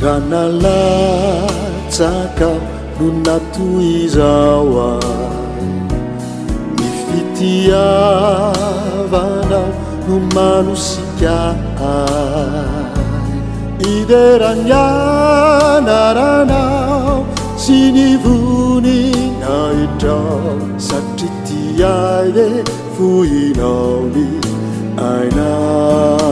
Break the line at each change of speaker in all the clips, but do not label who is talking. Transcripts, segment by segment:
Ranalatsaka no natoizao ay ny fitiavanao no manosika ay ideranianaranao sy ny voninaitrao satria ty ay le fohinao ny ainao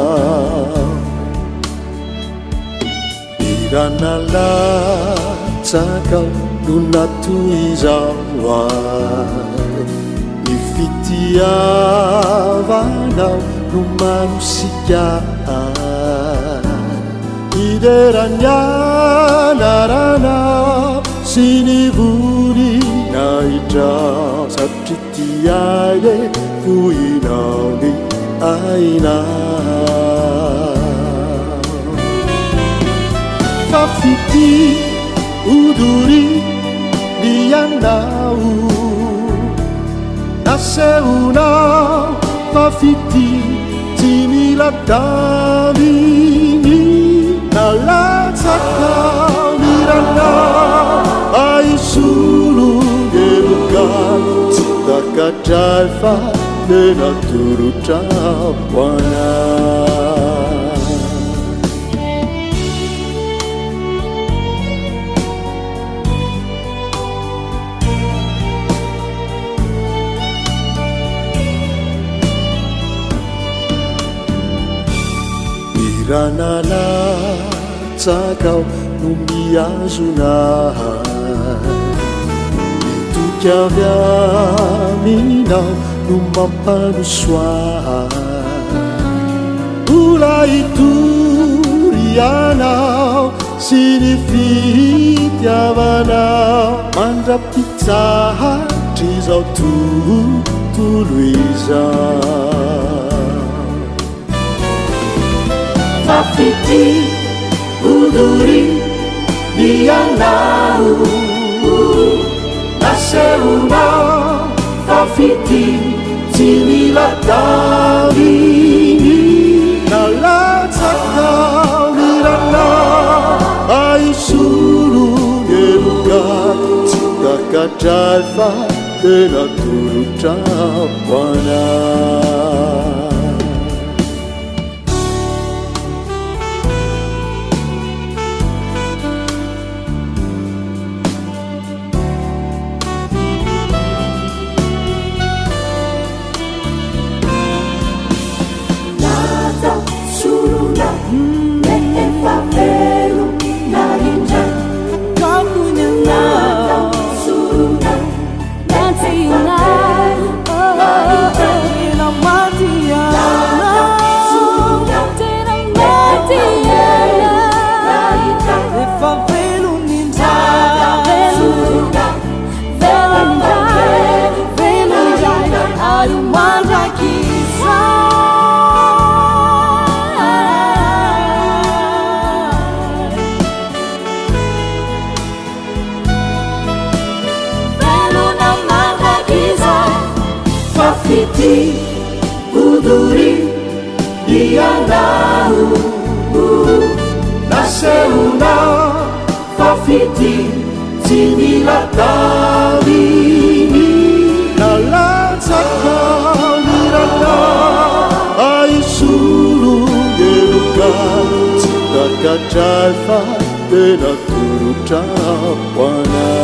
ranalatsakao no natoizao ay ny fitiavanao no manosika ay ideranianaranao sy ny voninaitrao satria ty ay le fohinao ny ainao fafity odori nianao naseunao fafity tsy mila daviny nalatsakao ny ranao aisolongeloka tsy takatray fa le natorotrao hoanao ranalatsakao no miazonahay mitoky avy aminao no mampanosoahay ola itorianao sy ny fitiavanao mandrapitsahatry zao tontolo izao fafity odori nianao naseunao fafity tsy mila daviny nalatsakao ny ranao aisolongeloka tsy takatray fa le natorotrao hoanao fafity odori nianao naseunao fafity tsy mila daviny nalatsakao ny ranao aisolongeloka tsy takatray fa le natorotrao hoanao